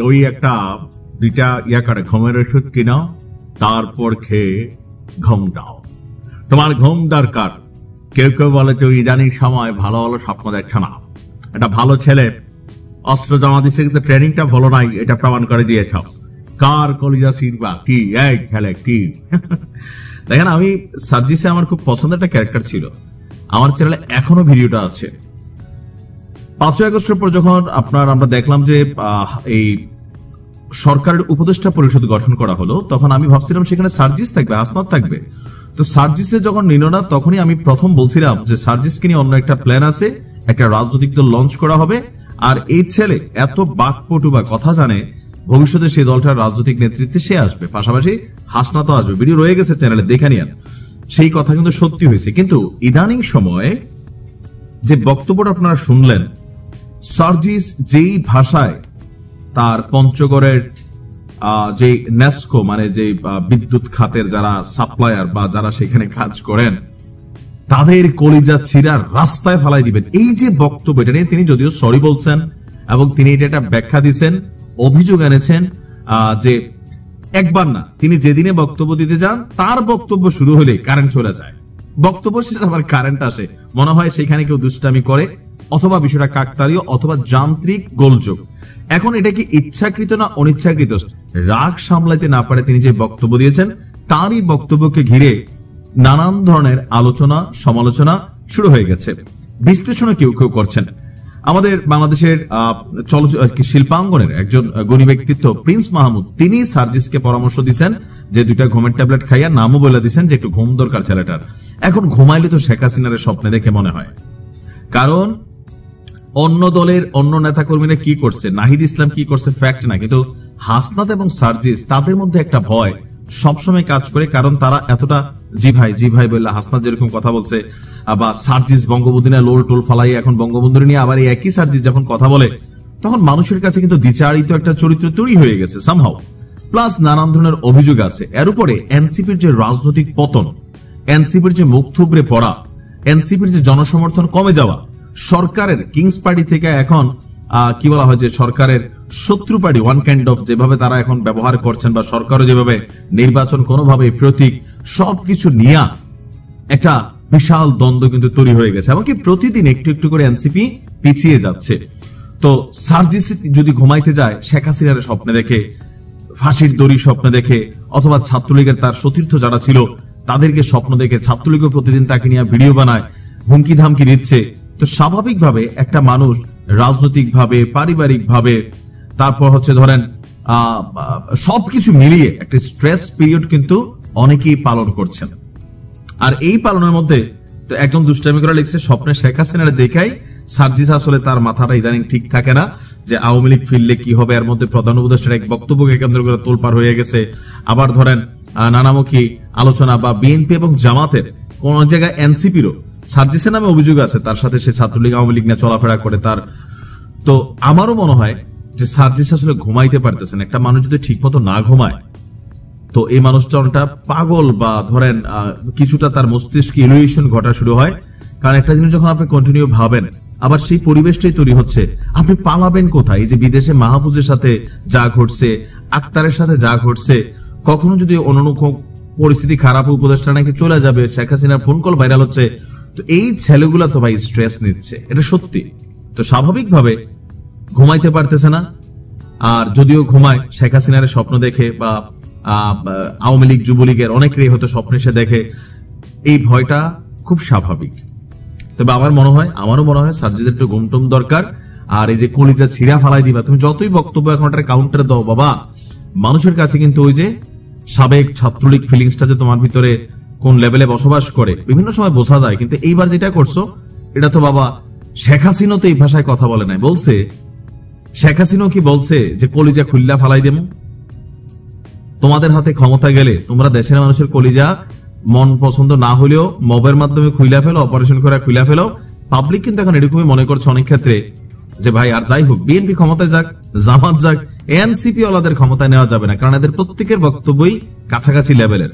ওই একটা দুইটা করে ঘুমের ওষুধ কিনা, তারপর খেয়ে ঘুম দাও। তোমার ঘুম দরকার। কেউ কেউ বলে যে ইদানিং সময় ভালো ভালো স্বপ্ন দেখছো না। একটা ভালো ছেলে অস্ত্র জমা দিচ্ছে কিন্তু ট্রেনিংটা ভালো নাই, এটা প্রমাণ করে দিয়েছ। কার কলিজা সিরবা কি এই ছেলে কি? দেখেন, আমি সার্জিসে আমার খুব পছন্দের একটা ক্যারেক্টার ছিল। আমার চ্যানেলে এখনো ভিডিওটা আছে। 5ই আগস্টের পর যখন আমরা দেখলাম যে এই সরকারের উপদেষ্টা পরিষদ গঠন করা হলো, তখন আমি ভাবছিলাম সেখানে সার্জিস থাকবে, হাসনাত থাকবে। তো সার্জিসে যখন নিল না, তখনই আমি প্রথম বলছিলাম যে সার্জিসকে নিয়ে অন্য একটা প্ল্যান আছে, একটা রাজনৈতিক দল লঞ্চ করা হবে। আর এই ছেলে এত বাকপটু বা কথা জানে, ভবিষ্যতে সেই দলটার রাজনৈতিক নেতৃত্বে সে আসবে, পাশাপাশি হাসনাতও আসবে। ভিডিও রয়ে গেছে চ্যানেলে, দেখে নিন। সেই কথা কিন্তু সত্যি হয়েছে। কিন্তু ইদানিং সময়ে যে বক্তব্যটা আপনারা শুনলেন, সার্জিস যেই ভাষায় তার পঞ্চগড়ের যে নেস্কো মানে যে বিদ্যুৎ খাতের যারা সাপ্লায়ার বা যারা সেখানে কাজ করেন, তাদের কলিজা ছিঁড়া রাস্তায় ফালাই দিবেন, এই যে বক্তব্য, এটা নিয়ে তিনি যদিও সরি বলছেন এবং তিনি এটা একটা ব্যাখ্যা দিচ্ছেন, অভিযোগ এনেছেন যে একবার না, তিনি যেদিনে বক্তব্য দিতে যান তার বক্তব্য শুরু হলে কারেন্ট চলে যায়। বক্তব্য শেষে আবার কারেন্ট আসে। মনে হয় সেখানে কেউ দুষ্টামি করে, অথবা বিষয়টা কাকতালীয়, অথবা যান্ত্রিক গোলযোগ। এখন এটা কি ইচ্ছাকৃত না অনিচ্ছাকৃত, রাগ সামলাইতে না পারে তিনি যে বক্তব্য দিয়েছেন, তারই বক্তব্যকে ঘিরে নানান ধরনের আলোচনা সমালোচনা শুরু হয়ে গেছে। বিশ্লেষণও কেউ কেউ করছেন। আমাদের বাংলাদেশের শিল্পাঙ্গনের একজন গুণী ব্যক্তিত্ব প্রিন্স মাহমুদ, তিনি সার্জিসকে পরামর্শ দিচ্ছেন যে দুইটা ঘুমের ট্যাবলেট খাইয়া, নামও বলে দিচ্ছেন যে একটু ঘুম দরকার ছেলেটার। এখন ঘুমাইলে তো শেখ হাসিনার স্বপ্নে দেখে মনে হয়। কারণ অন্য দলের অন্য নেতা কর্মীরা কি করছে, নাহিদ ইসলাম কি করছে ফ্যাক্ট না, কিন্তু হাসনাত এবং সার্জিস তাদের মধ্যে একটা ভয় সবসময় কাজ করে। কারণ তারা এতটা জি ভাই বললে হাসনাত যেরকম কথা বলছে, বা সার্জিস বঙ্গবন্ধু নিয়ে লোল টোল ফালাই, এখন বঙ্গবন্ধু নিয়ে আবার একই সার্জিস যখন কথা বলে, তখন মানুষের কাছে কিন্তু দ্বিচারিত একটা চরিত্র তৈরি হয়ে গেছে সামহাও। প্লাস নানান ধরনের অভিযোগ আছে। এর উপরে এনসিপির যে রাজনৈতিক পতন, এনসিপির যে মুখ থুবড়ে পড়া, এনসিপির যে জনসমর্থন কমে যাওয়া, সরকারের কিংস পার্টি থেকে এখন কি বলা হয় যে সরকারের শত্রু পার্টি ওয়ান কাইন্ড অফ, যেভাবে তারা এখন ব্যবহার করছেন, বা সরকারও যেভাবে নির্বাচন কোনোভাবে প্রতীক সবকিছু নিয়ে একটা বিশাল দ্বন্দ্ব কিন্তু তৈরি হয়ে গেছে। এমনকি প্রতিদিন একটু একটু করে এনসিপি পিছিয়ে যাচ্ছে। তো সার্জিস যদি ঘুমাইতে যায়, শেখ হাসিনার স্বপ্নে দেখে, ফাঁসির দড়ি স্বপ্নে দেখে, অথবা ছাত্রলীগের তার সতীর্থ যারা ছিল তাদেরকে স্বপ্ন দেখে, ছাত্রলীগও প্রতিদিন তাকে নিয়ে ভিডিও বানায়, হুমকি ধামকি দিচ্ছে, তো স্বাভাবিকভাবে একটা মানুষ রাজনৈতিক ভাবে, পারিবারিক ভাবে, তারপর হচ্ছে ধরেন সবকিছু মিলিয়ে একটা স্ট্রেস পিরিয়ড কিন্তু অনেকেই পালন করছেন। আর এই পালনের মধ্যে তো একজন দুষ্টামি করে লিখছে, স্বপ্নে শেখ হাসিনার দেখাই সার্জিস আসলে তার মাথাটা ইদানিং ঠিক থাকে না, যে আওয়ামী লীগ ফিরলে কি হবে। এর মধ্যে প্রধান উপদেষ্টার এক বক্তব্যকে কেন্দ্র করে তোলপাড় হয়ে গেছে। আবার ধরেন নানামুখী আলোচনা, বা বিএনপি এবং জামাতের কোন জায়গায় এনসিপিরও সার্জিসের নামে অভিযোগ আছে, তার সাথে সে ছাত্রলীগ আওয়ামী লীগ নিয়ে চলাফেরা করে তার। তো আমারও মনে হয় যে সার্জিস আসলে ঘুমাইতে পারতেছেন। একটা মানুষ যদি ঠিক মতো না ঘুমায়, তো এই মানুষটা পাগল, বা ধরেন কিছুটা তার মস্তিষ্কে ইলুয়েশন ঘটা শুরু হয়। কারণ একটা জিনিস যখন আপনি কন্টিনিউ ভাবেন, আবার সেই পরিবেশটাই তৈরি হচ্ছে, আপনি পালাবেন কোথায়? এই যে বিদেশে মাহফুজের সাথে যা ঘটছে, আক্তারের সাথে যা ঘটছে, কখনো যদি অন্য পরিস্থিতি খারাপ, উপদেষ্টা নাকি চলে যাবে, শেখ হাসিনার ফোন কল ভাইরাল হচ্ছে, তো এই ছেলেগুলা তো ভাই স্ট্রেস নিচ্ছে, এটা সত্যি। তো স্বাভাবিকভাবে ঘুমাইতে পারতেছে না। আর যদিও ঘুমায়, শেখ হাসিনার স্বপ্ন দেখে, বা আওয়ামী লীগ যুবলীগের অনেকেরই হয়তো স্বপ্নে সে দেখে, এই ভয়টা খুব স্বাভাবিক। তবে আমারও মনে হয় সার্জিদের একটু ঘুমটুম দরকার। আর এই যে কলিজা ছিঁড়া ফালাই দিবা, তুমি যতই বক্তব্য এখন একটা কাউন্টারে দাও বাবা, মানুষের কাছে কিন্তু ওই যে সাবেক ছাত্রলীগ ফিলিংসটা যে তোমার ভিতরে কোন লেভেলে বসবাস করে বিভিন্ন সময় বোঝা যায়। কিন্তু এইবার যেটা করছো, এটা তো বাবা শেখ হাসিনা তো এই ভাষায় কথা বলে নাই, বলছে শেখ হাসিনা কি বলছে যে কলিজা খুল্লা ফালাই দেব। তোমাদের হাতে ক্ষমতা গেলে তোমরা দেশের মানুষের কলিজা মন পছন্দ না হলেও মবের মাধ্যমে খুইলা ফেলো, অপারেশন করে খুইলা ফেলো। পাবলিক কিন্তু এখন এরকমই মনে করছে অনেক ক্ষেত্রে যে ভাই আর যাই হোক, বিএনপি ক্ষমতায় যাক, জামাত যাক, এনসিপি ওয়ালাদের ক্ষমতায় নেওয়া যাবে না, কারণ এদের প্রত্যেকের বক্তব্যই কাছাকাছি লেভেলের।